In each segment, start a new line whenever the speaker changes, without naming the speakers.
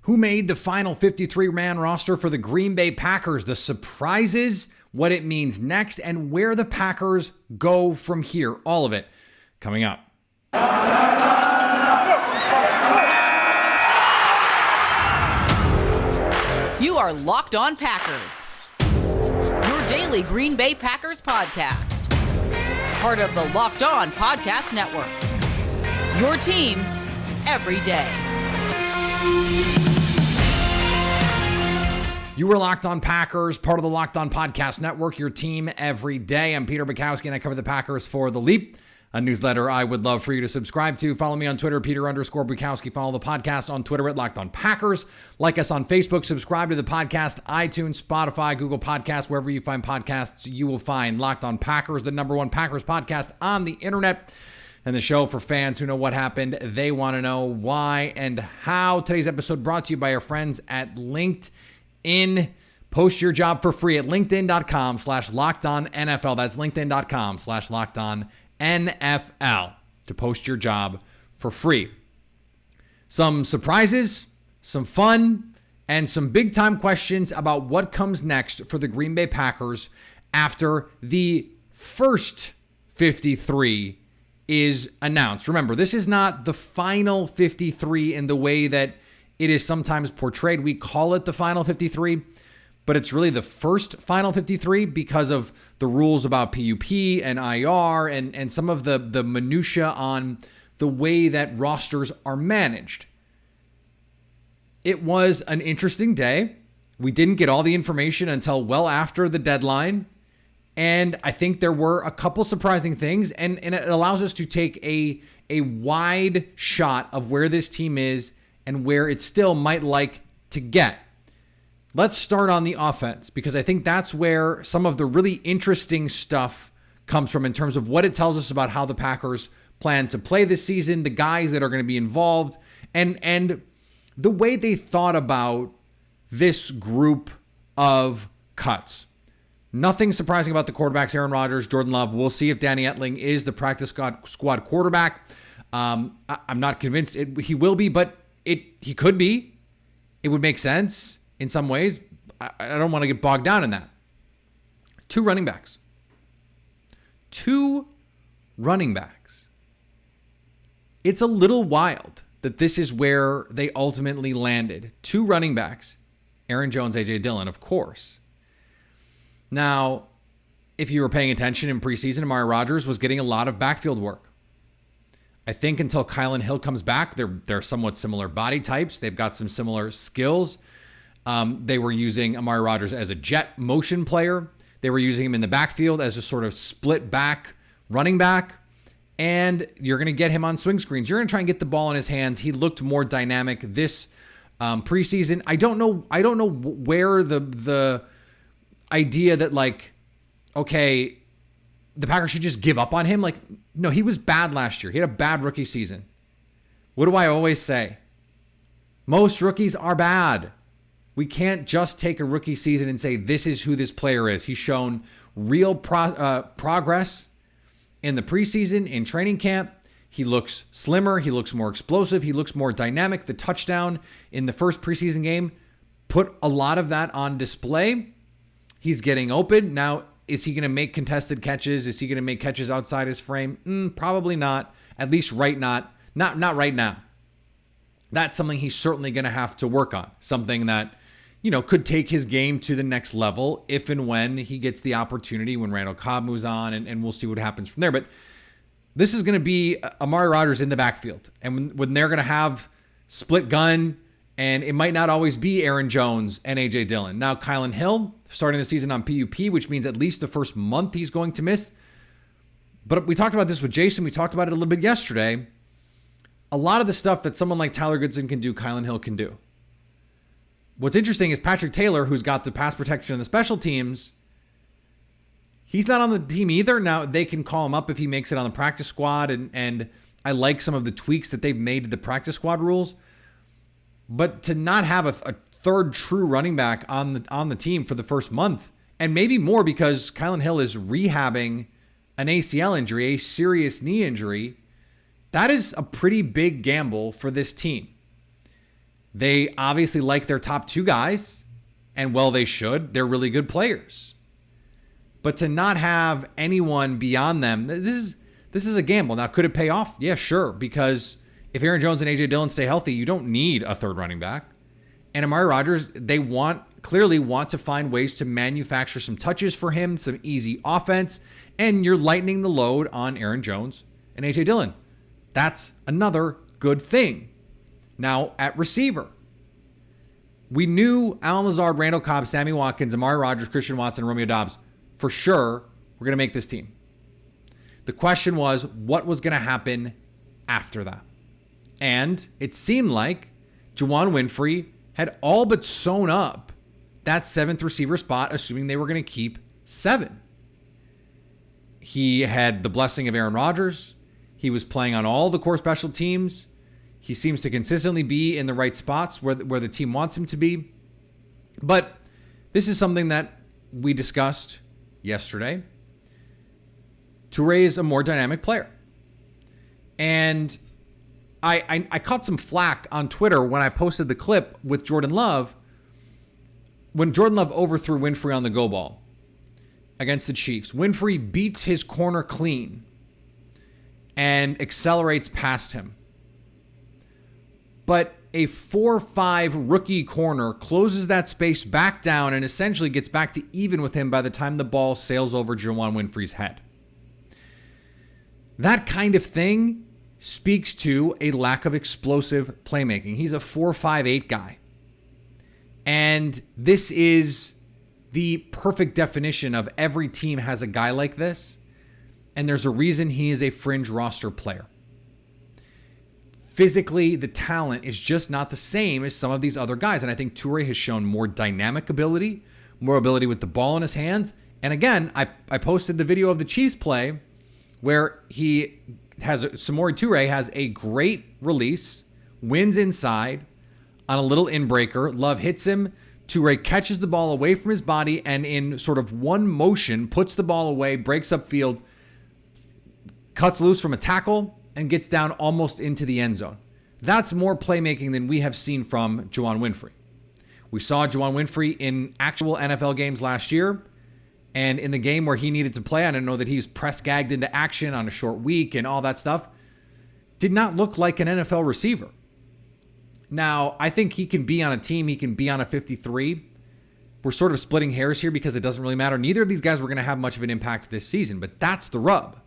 Who made the final 53-man roster for the Green Bay Packers? The surprises, what it means next, and where the Packers go from here. All of it coming up.
You are Locked On Packers, your daily Green Bay Packers podcast. Part of the Locked On Podcast Network, your team every day.
You are Locked On Packers, part of the Locked On Podcast Network, your team every day. I'm Peter Bukowski, and I cover the Packers for The Leap, a newsletter I would love for you to subscribe to. Follow me on Twitter, Peter_Bukowski. Follow the podcast on Twitter at Locked On Packers. Like us on Facebook. Subscribe to the podcast, iTunes, Spotify, Google Podcasts. Wherever you find podcasts, you will find Locked On Packers, the #1 Packers podcast on the internet. And the show for fans who know what happened. They want to know why and how. Today's episode brought to you by our friends at LinkedIn. Post your job for free at linkedin.com/LockedOnNFL. That's linkedin.com/LockedOnNFL to post your job for free. Some surprises, some fun, and some big time questions about what comes next for the Green Bay Packers after the first 53 is announced. Remember, this is not the final 53 in the way that it is sometimes portrayed. We call it the final 53, but it's really the first final 53 because of the rules about PUP and IR and some of the minutia on the way that rosters are managed. It was an interesting day. We didn't get all the information until well after the deadline. And I think there were a couple surprising things, and it allows us to take a wide shot of where this team is and where it still might like to get. Let's start on the offense, because I think that's where some of the really interesting stuff comes from in terms of what it tells us about how the Packers plan to play this season, the guys that are going to be involved, and the way they thought about this group of cuts. Nothing surprising about the quarterbacks, Aaron Rodgers, Jordan Love. We'll see if Danny Etling is the practice squad quarterback. I'm not convinced he will be, but he could be. It would make sense in some ways. I don't want to get bogged down in that. Two running backs. It's a little wild that this is where they ultimately landed. Two running backs. Aaron Jones, A.J. Dillon, of course. Now, if you were paying attention in preseason, Amari Rodgers was getting a lot of backfield work. I think until Kylan Hill comes back, they're somewhat similar body types. They've got some similar skills. They were using Amari Rodgers as a jet motion player. They were using him in the backfield as a sort of split back running back. And you're going to get him on swing screens. You're going to try and get the ball in his hands. He looked more dynamic this preseason. I don't know where the idea that, like, okay, the Packers should just give up on him. Like, no, he was bad last year. He had a bad rookie season. What do I always say? Most rookies are bad. We can't just take a rookie season and say, this is who this player is. He's shown real progress in the preseason, in training camp. He looks slimmer. He looks more explosive. He looks more dynamic. The touchdown in the first preseason game put a lot of that on display. He's getting open. Now, is he going to make contested catches? Is he going to make catches outside his frame? Probably not. At least not right now. That's something he's certainly going to have to work on. Something that, could take his game to the next level if and when he gets the opportunity, when Randall Cobb moves on, and we'll see what happens from there. But this is going to be Amari Rodgers in the backfield. And when they're going to have split gun, and it might not always be Aaron Jones and A.J. Dillon. Now, Kylan Hill starting the season on PUP, which means at least the first month he's going to miss. But we talked about this with Jason. We talked about it a little bit yesterday. A lot of the stuff that someone like Tyler Goodson can do, Kylan Hill can do. What's interesting is Patrick Taylor, who's got the pass protection and the special teams, he's not on the team either. Now, they can call him up if he makes it on the practice squad, and I like some of the tweaks that they've made to the practice squad rules. But to not have a third true running back on the team for the first month, and maybe more because Kylan Hill is rehabbing an ACL injury, a serious knee injury, that is a pretty big gamble for this team. They obviously like their top two guys, and well, they should. They're really good players. But to not have anyone beyond them, this is a gamble. Now, could it pay off? Yeah, sure. Because if Aaron Jones and A.J. Dillon stay healthy, you don't need a third running back. And Amari Rodgers, they clearly want to find ways to manufacture some touches for him, some easy offense, and you're lightening the load on Aaron Jones and A.J. Dillon. That's another good thing. Now, at receiver, we knew Allen Lazard, Randall Cobb, Sammy Watkins, Amari Rodgers, Christian Watson, and Romeo Doubs for sure were going to make this team. The question was, what was going to happen after that? And it seemed like Juwann Winfree had all but sewn up that 7th receiver spot, assuming they were going to keep 7. He had the blessing of Aaron Rodgers. He was playing on all the core special teams. He seems to consistently be in the right spots where the team wants him to be. But this is something that we discussed yesterday. Toure is a more dynamic player. And I caught some flack on Twitter when I posted the clip with Jordan Love. When Jordan Love overthrew Winfree on the go ball against the Chiefs, Winfree beats his corner clean and accelerates past him. But a 4-5 rookie corner closes that space back down and essentially gets back to even with him by the time the ball sails over Juwann Winfree's head. That kind of thing speaks to a lack of explosive playmaking. He's a 4-5-8 guy. And this is the perfect definition of every team has a guy like this. And there's a reason he is a fringe roster player. Physically, the talent is just not the same as some of these other guys. And I think Toure has shown more dynamic ability, more ability with the ball in his hands. And again, I posted the video of the Chiefs play where Samori Toure has a great release, wins inside on a little in-breaker. Love hits him. Toure catches the ball away from his body and in sort of one motion puts the ball away, breaks up field, cuts loose from a tackle, and gets down almost into the end zone. That's more playmaking than we have seen from Juwann Winfree. We saw Juwann Winfree in actual NFL games last year, and in the game where he needed to play, I didn't know that he was press gagged into action on a short week and all that stuff. Did not look like an NFL receiver. Now, I think he can be on a team. He can be on a 53. We're sort of splitting hairs here because it doesn't really matter. Neither of these guys were going to have much of an impact this season, but that's the rub.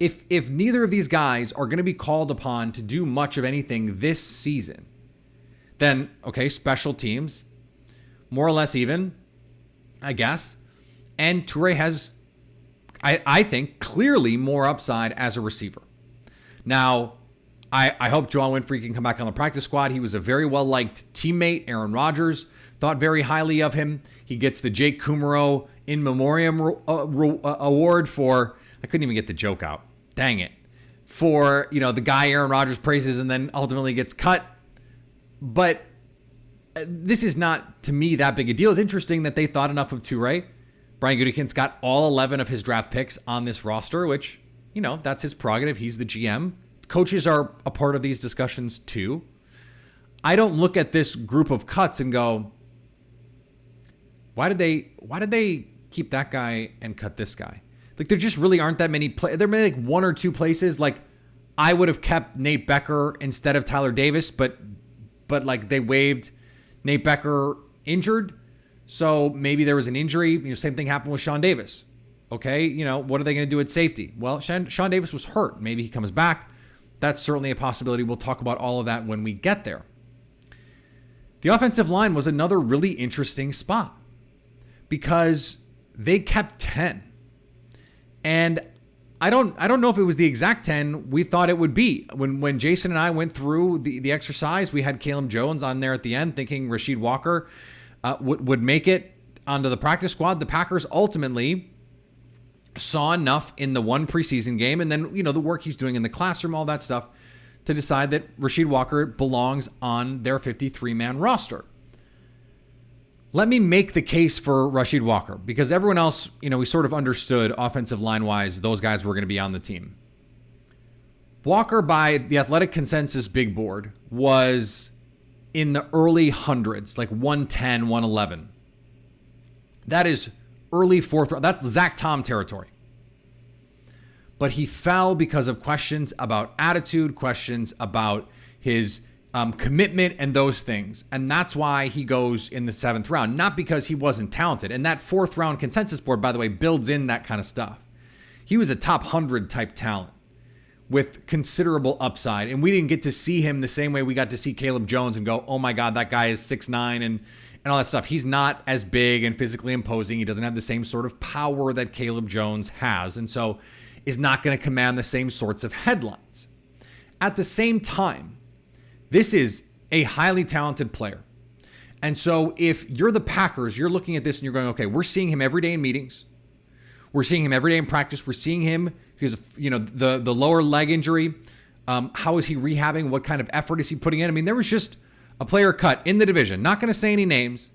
If neither of these guys are going to be called upon to do much of anything this season, then, okay, special teams, more or less even, I guess. And Toure has, I think, clearly more upside as a receiver. Now, I hope Juwann Winfree can come back on the practice squad. He was a very well-liked teammate. Aaron Rodgers thought very highly of him. He gets the Jake Kummerow in memoriam award for, I couldn't even get the joke out. Dang it. For, the guy Aaron Rodgers praises and then ultimately gets cut. But this is not, to me, that big a deal. It's interesting that they thought enough of Toure. Brian Gutekunst got all 11 of his draft picks on this roster, which, that's his prerogative. He's the GM. Coaches are a part of these discussions too. I don't look at this group of cuts and go, why did they keep that guy and cut this guy? Like, there just really aren't that many there may be like one or two places. Like, I would have kept Nate Becker instead of Tyler Davis, but like they waived Nate Becker injured. So maybe there was an injury. Same thing happened with Sean Davis. Okay, what are they going to do at safety? Well, Sean Davis was hurt. Maybe he comes back. That's certainly a possibility. We'll talk about all of that when we get there. The offensive line was another really interesting spot because they kept 10. And I don't know if it was the exact 10 we thought it would be. When Jason and I went through the exercise, we had Caleb Jones on there at the end thinking Rashid Walker would make it onto the practice squad. The Packers ultimately saw enough in the one preseason game and then, the work he's doing in the classroom, all that stuff, to decide that Rashid Walker belongs on their 53-man roster. Let me make the case for Rashid Walker because everyone else, we sort of understood offensive line-wise, those guys were going to be on the team. Walker, by the Athletic Consensus big board, was in the early hundreds, like 110, 111. That is early fourth round. That's Zach Tom territory. But he fell because of questions about attitude, questions about his commitment and those things. And that's why he goes in the 7th round, not because he wasn't talented. And that 4th round consensus board, by the way, builds in that kind of stuff. He was a top 100 type talent with considerable upside. And we didn't get to see him the same way we got to see Caleb Jones and go, oh my God, that guy is 6'9" and all that stuff. He's not as big and physically imposing. He doesn't have the same sort of power that Caleb Jones has. And so is not going to command the same sorts of headlines. At the same time, this is a highly talented player. And so if you're the Packers, you're looking at this and you're going, okay, we're seeing him every day in meetings. We're seeing him every day in practice. We're seeing him because, the lower leg injury. How is he rehabbing? What kind of effort is he putting in? I mean, there was just a player cut in the division. Not going to say any names,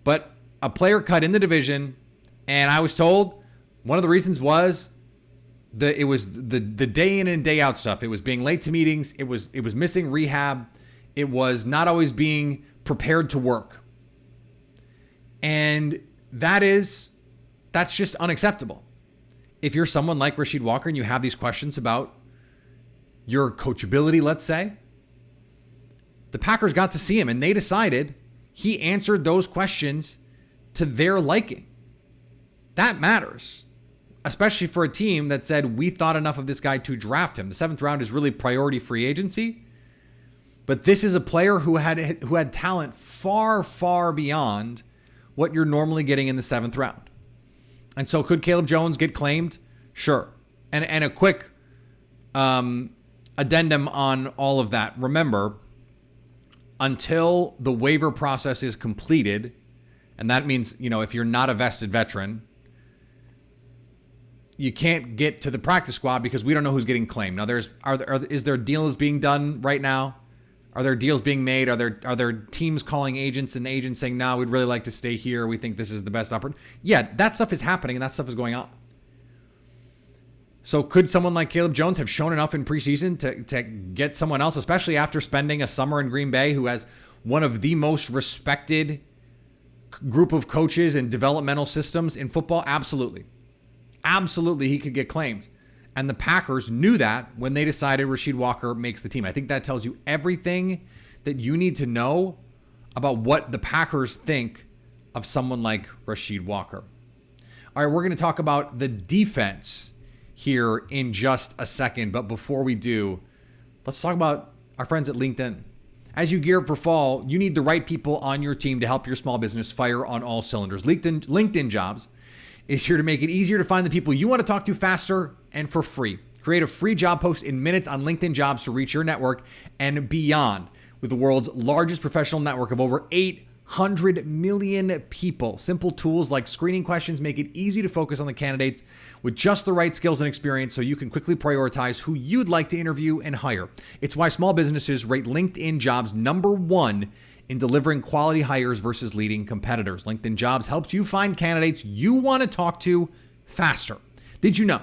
but a player cut in the division. And I was told one of the reasons was it was the day in and day out stuff. It was being late to meetings. It was missing rehab. It was not always being prepared to work. And that's just unacceptable. If you're someone like Rashid Walker and you have these questions about your coachability, let's say, the Packers got to see him and they decided he answered those questions to their liking. That matters, especially for a team that said, we thought enough of this guy to draft him. The 7th round is really priority free agency. But this is a player who had talent far, far beyond what you're normally getting in the 7th round. And so could Caleb Jones get claimed? Sure. And a quick addendum on all of that. Remember, until the waiver process is completed, and that means, if you're not a vested veteran, you can't get to the practice squad because we don't know who's getting claimed. Now, is there deals being done right now? Are there deals being made? Are there teams calling agents and agents saying, no, we'd really like to stay here. We think this is the best opportunity. Yeah, that stuff is happening and that stuff is going on. So could someone like Caleb Jones have shown enough in preseason to get someone else, especially after spending a summer in Green Bay, who has one of the most respected group of coaches and developmental systems in football? Absolutely. Absolutely, he could get claimed. And the Packers knew that when they decided Rashid Walker makes the team. I think that tells you everything that you need to know about what the Packers think of someone like Rashid Walker. All right, we're going to talk about the defense here in just a second. But before we do, let's talk about our friends at LinkedIn. As you gear up for fall, you need the right people on your team to help your small business fire on all cylinders. LinkedIn Jobs is here to make it easier to find the people you want to talk to faster and for free. Create a free job post in minutes on LinkedIn Jobs to reach your network and beyond with the world's largest professional network of over 800 million people. Simple tools like screening questions make it easy to focus on the candidates with just the right skills and experience so you can quickly prioritize who you'd like to interview and hire. It's why small businesses rate LinkedIn Jobs #1 in delivering quality hires versus leading competitors. LinkedIn Jobs helps you find candidates you want to talk to faster. Did you know?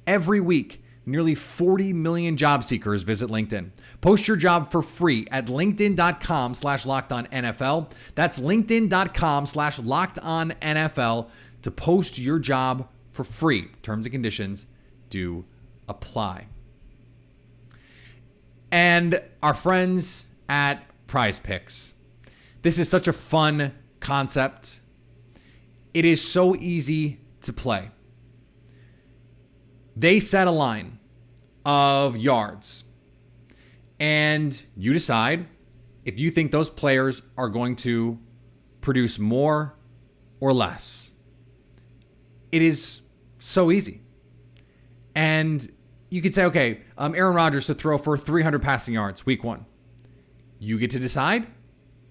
Every week, nearly 40 million job seekers visit LinkedIn. Post your job for free at linkedin.com/lockedonnfl. That's linkedin.com/lockedonnfl to post your job for free. Terms and conditions do apply. And our friends at PrizePicks. This is such a fun concept. It is so easy to play. They set a line of yards, and you decide if you think those players are going to produce more or less. It is so easy. And you could say, okay, Aaron Rodgers to throw for 300 passing yards week 1. You get to decide,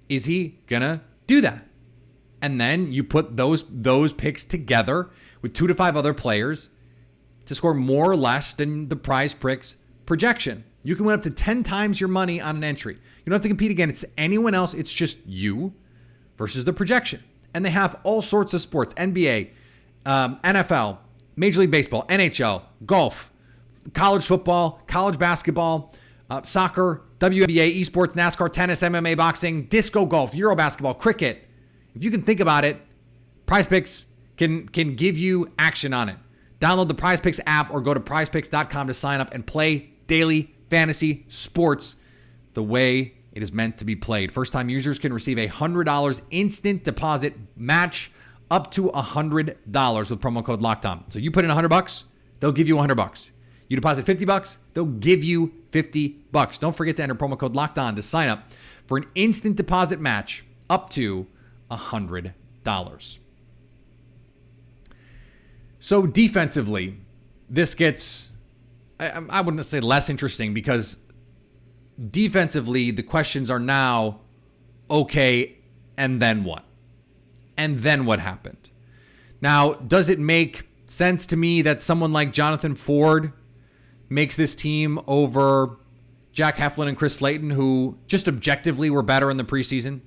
is he going to do that? And then you put those picks together with 2 to 5 other players to score more or less than the PrizePicks projection. You can win up to 10 times your money on an entry. You don't have to compete against anyone else. It's just you versus the projection. And they have all sorts of sports, NBA, NFL, Major League Baseball, NHL, golf, college football, college basketball, soccer, WNBA, esports, NASCAR, tennis, MMA, boxing, disco golf, Euro basketball, cricket. If you can think about it, PrizePicks can give you action on it. Download the PrizePicks app or go to prizepicks.com to sign up and play daily fantasy sports the way it is meant to be played. First-time users can receive a $100 instant deposit match up to $100 with promo code LOCKEDON. So you put in $100, they'll give you $100. You deposit $50, they'll give you $50. Don't forget to enter promo code LOCKEDON to sign up for an instant deposit match up to $100. So defensively, this gets, I wouldn't say less interesting, because defensively, the questions are now, okay, and then what? And then what happened? Now, does it make sense to me that someone like Jonathan Ford makes this team over Jack Heflin and Chris Slayton, who just objectively were better in the preseason?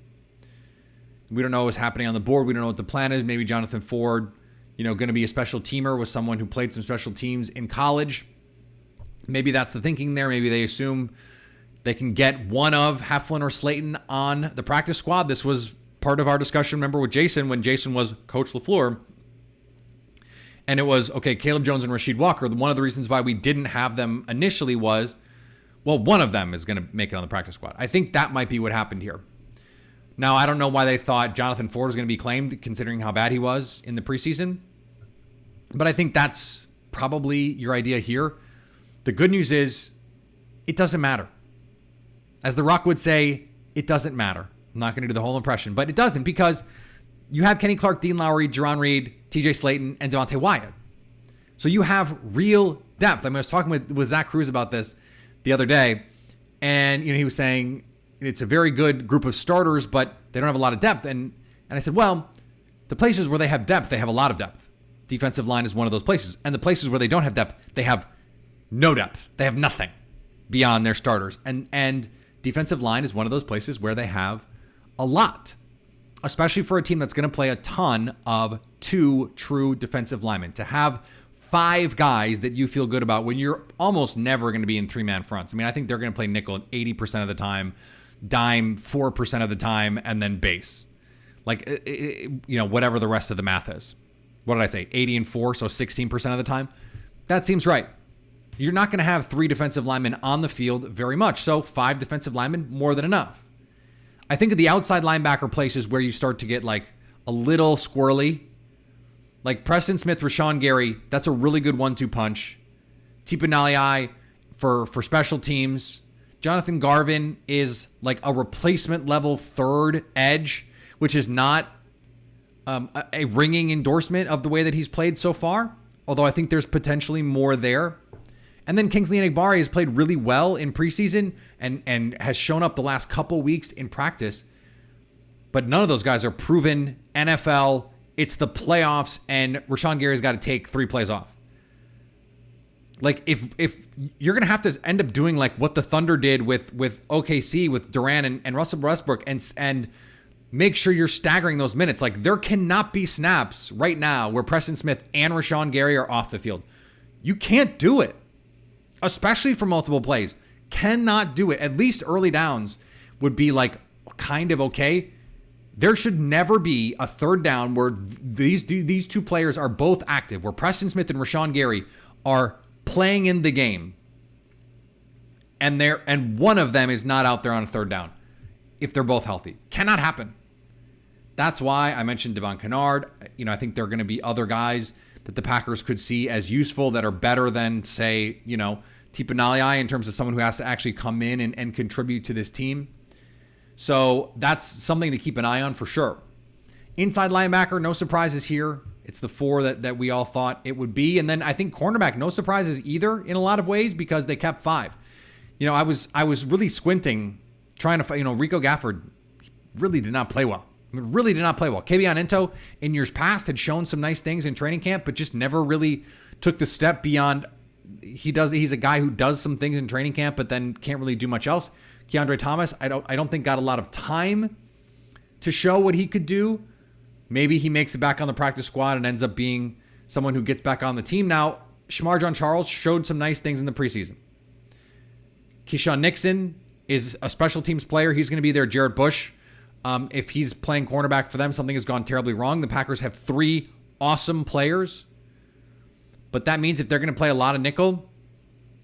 We don't know what's happening on the board. We don't know what the plan is. Maybe Jonathan Ford, going to be a special teamer with someone who played some special teams in college. Maybe that's the thinking there. Maybe they assume they can get one of Heflin or Slayton on the practice squad. This was part of our discussion, remember, with Jason when Jason was Coach LaFleur. And it was, okay, Caleb Jones and Rashid Walker. One of the reasons why we didn't have them initially was, well, one of them is going to make it on the practice squad. I think that might be what happened here. Now, I don't know why they thought Jonathan Ford was going to be claimed, considering how bad he was in the preseason. But I think that's probably your idea here. The good news is, it doesn't matter. As The Rock would say, it doesn't matter. I'm not going to do the whole impression, but it doesn't, because you have Kenny Clark, Dean Lowry, Jerron Reed, TJ Slayton, and Devontae Wyatt. So you have real depth. I was talking with Zach Cruz about this the other day, and he was saying it's a very good group of starters, but they don't have a lot of depth. And I said, well, the places where they have depth, they have a lot of depth. Defensive line is one of those places. And the places where they don't have depth, they have no depth. They have nothing beyond their starters. And defensive line is one of those places where they have a lot, especially for a team that's going to play a ton of two true defensive linemen. To have five guys that you feel good about when you're almost never going to be in three-man fronts. I mean, I think they're going to play nickel 80% of the time, dime 4% of the time, and then base. Whatever the rest of the math is. What did I say? 80 and 4, so 16% of the time? That seems right. You're not going to have three defensive linemen on the field very much, so five defensive linemen, more than enough. I think of the outside linebacker places where you start to get a little squirrely. Like Preston Smith, Rashawn Gary, that's a really good 1-2 punch. Tipa Naliai for special teams. Jonathan Garvin is like a replacement level third edge, which is not a ringing endorsement of the way that he's played so far, although I think there's potentially more there. And then Kingsley Enagbare has played really well in preseason and has shown up the last couple weeks in practice. But none of those guys are proven NFL. It's the playoffs, and Rashawn Gary's got to take 3 plays off. If you're going to have to end up doing what the Thunder did with OKC, with Durant and Russell Westbrook, and make sure you're staggering those minutes. There cannot be snaps right now where Preston Smith and Rashawn Gary are off the field. You can't do it. Especially for multiple plays. Cannot do it. At least early downs would be kind of okay. There should never be a third down where these two players are both active, where Preston Smith and Rashawn Gary are playing in the game, and one of them is not out there on a third down if they're both healthy. Cannot happen. That's why I mentioned Devon Kennard. I think there are going to be other guys that the Packers could see as useful that are better than, say, Tipa Naliai in terms of someone who has to actually come in and contribute to this team. So that's something to keep an eye on for sure. Inside linebacker, no surprises here. It's the 4 that we all thought it would be. And then I think cornerback, no surprises either in a lot of ways because they kept 5. I was really squinting trying to, Rico Gafford really did not play well. Really did not play well. Kevion Ento in years past had shown some nice things in training camp, but just never really took the step beyond. He's a guy who does some things in training camp, but then can't really do much else. Keandre Thomas, I don't think got a lot of time to show what he could do. Maybe he makes it back on the practice squad and ends up being someone who gets back on the team. Now, Shamar John Charles showed some nice things in the preseason. Keyshawn Nixon is a special teams player. He's going to be their Jared Bush. If he's playing cornerback for them, something has gone terribly wrong. The Packers have 3 awesome players, but that means if they're going to play a lot of nickel,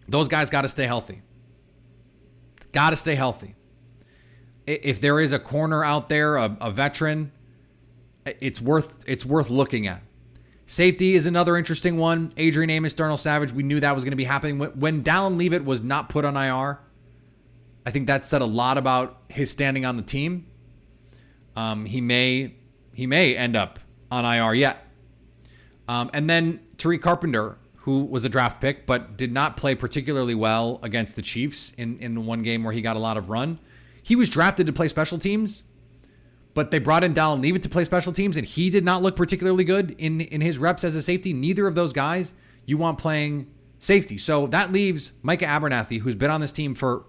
those guys got to stay healthy. Got to stay healthy. If there is a corner out there, a veteran, it's worth looking at. Safety is another interesting one. Adrian Amos, Darnell Savage. We knew that was going to be happening. When Dallin Leavitt was not put on IR, I think that said a lot about his standing on the team. He may end up on IR yet. And then Tariq Carpenter, who was a draft pick but did not play particularly well against the Chiefs in the one game where he got a lot of run. He was drafted to play special teams, but they brought in Dallin Leavitt to play special teams, and he did not look particularly good in his reps as a safety. Neither of those guys you want playing safety. So that leaves Micah Abernathy, who's been on this team for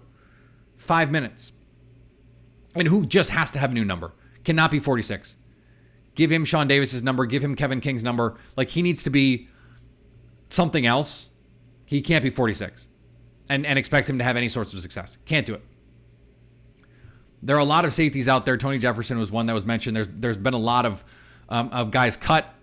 5 minutes and who just has to have a new number. Cannot be 46. Give him Sean Davis's number. Give him Kevin King's number. Like, he needs to be something else. He can't be 46 and expect him to have any sorts of success. Can't do it. There are a lot of safeties out there. Tony Jefferson was one that was mentioned. There's been a lot of guys cut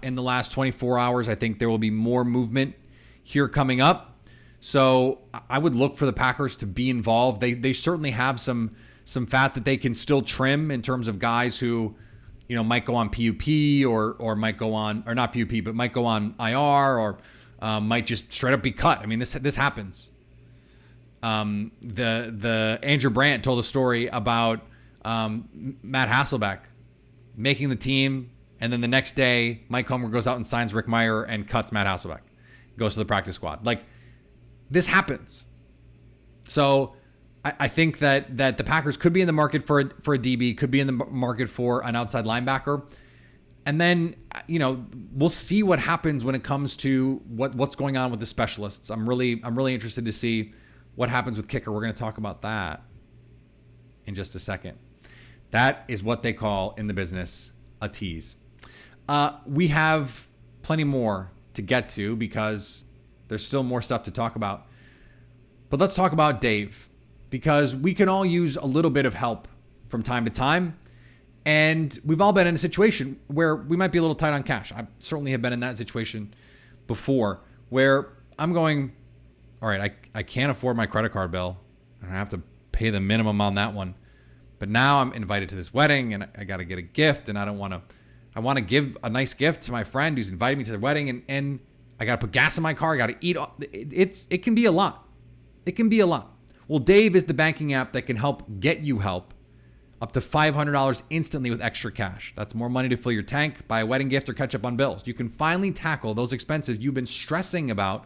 in the last 24 hours. I think there will be more movement here coming up. So I would look for the Packers to be involved. They certainly have some fat that they can still trim in terms of guys who, might go on PUP or might go on, or not PUP, but might go on IR or might just straight up be cut. I mean, this happens. The Andrew Brandt told a story about Matt Hasselbeck making the team, and then the next day Mike Homer goes out and signs Rick Meyer and cuts Matt Hasselbeck, goes to the practice squad. Like, this happens. So I think that the Packers could be in the market for a DB, could be in the market for an outside linebacker. And then, we'll see what happens when it comes to what's going on with the specialists. I'm really interested to see what happens with kicker. We're going to talk about that in just a second. That is what they call in the business a tease. We have plenty more to get to because there's still more stuff to talk about. But let's talk about Dave, because we can all use a little bit of help from time to time. And we've all been in a situation where we might be a little tight on cash. I certainly have been in that situation before where I'm going, all right, I can't afford my credit card bill. I have to pay the minimum on that one. But now I'm invited to this wedding and I got to get a gift, and I want to give a nice gift to my friend who's invited me to the wedding, and I got to put gas in my car. I got to eat. It can be a lot. It can be a lot. Well, Dave is the banking app that can help get you help up to $500 instantly with extra cash. That's more money to fill your tank, buy a wedding gift, or catch up on bills. You can finally tackle those expenses you've been stressing about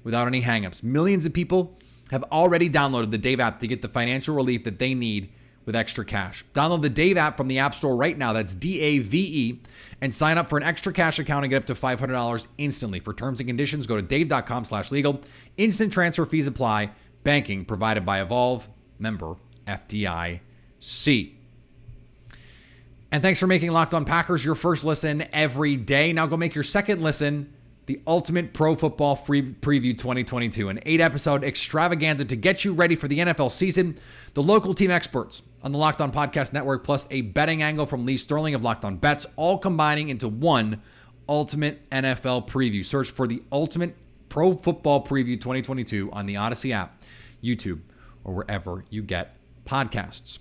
without any hangups. Millions of people have already downloaded the Dave app to get the financial relief that they need with extra cash. Download the Dave app from the App Store right now. That's DAVE, and sign up for an extra cash account and get up to $500 instantly. For terms and conditions, go to dave.com/legal. Instant transfer fees apply. Banking provided by Evolve, member FDIC. And thanks for making Locked On Packers your first listen every day. Now go make your second listen the Ultimate Pro Football Preview 2022, an 8-episode extravaganza to get you ready for the NFL season. The local team experts on the Locked On Podcast Network, plus a betting angle from Lee Sterling of Locked On Bets, all combining into one Ultimate NFL Preview. Search for the Ultimate Pro Football Preview 2022 on the Odyssey app, YouTube, or wherever you get podcasts.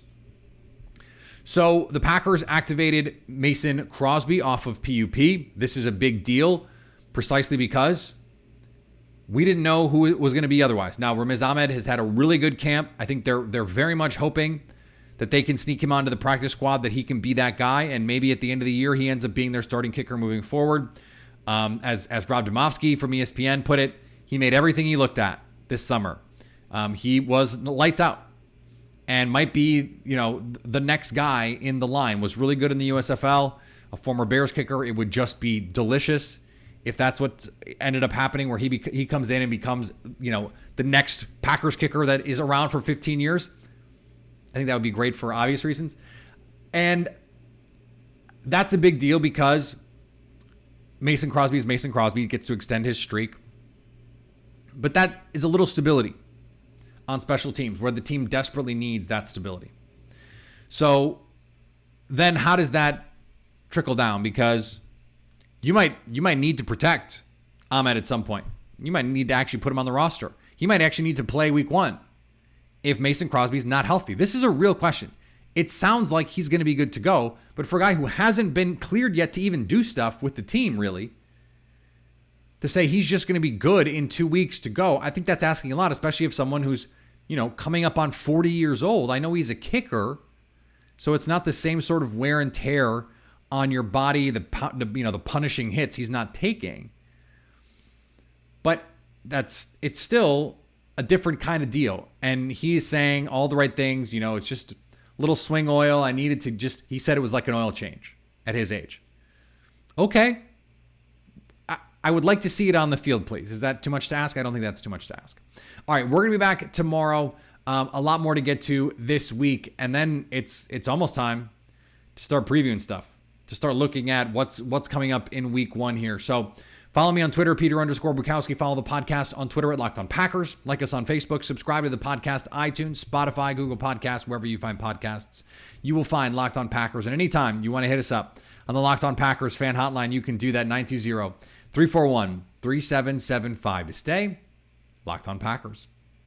So the Packers activated Mason Crosby off of PUP. This is a big deal precisely because we didn't know who it was going to be otherwise. Now, Ramiz Ahmed has had a really good camp. I think they're very much hoping that they can sneak him onto the practice squad, that he can be that guy, and maybe at the end of the year he ends up being their starting kicker moving forward. As Rob Domofsky from ESPN put it, he made everything he looked at this summer. He was lights out and might be, the next guy in the line. Was really good in the USFL, a former Bears kicker. It would just be delicious if that's what ended up happening, where he comes in and becomes, the next Packers kicker that is around for 15 years. I think that would be great for obvious reasons. And that's a big deal because Mason Crosby is Mason Crosby. He gets to extend his streak. But that is a little stability on special teams where the team desperately needs that stability. So then how does that trickle down? Because you might need to protect Ahmed at some point. You might need to actually put him on the roster. He might actually need to play week 1 if Mason Crosby's not healthy. This is a real question. It sounds like he's going to be good to go, but for a guy who hasn't been cleared yet to even do stuff with the team, really, to say he's just going to be good in 2 weeks to go, I think that's asking a lot, especially if someone who's, coming up on 40 years old. I know he's a kicker, so it's not the same sort of wear and tear on your body, the punishing hits he's not taking. But it's still a different kind of deal. And he's saying all the right things. It's just a little swing oil. I needed to he said it was like an oil change at his age. Okay. I would like to see it on the field, please. Is that too much to ask? I don't think that's too much to ask. All right, we're going to be back tomorrow. A lot more to get to this week. And then it's almost time to start previewing stuff, to start looking at what's coming up in week 1 here. So follow me on Twitter, Peter_Bukowski. Follow the podcast on Twitter at Locked On Packers. Like us on Facebook. Subscribe to the podcast, iTunes, Spotify, Google Podcasts, wherever you find podcasts. You will find Locked On Packers. And anytime you want to hit us up on the Locked On Packers fan hotline, you can do that, 920-341-3775 to stay Locked On Packers.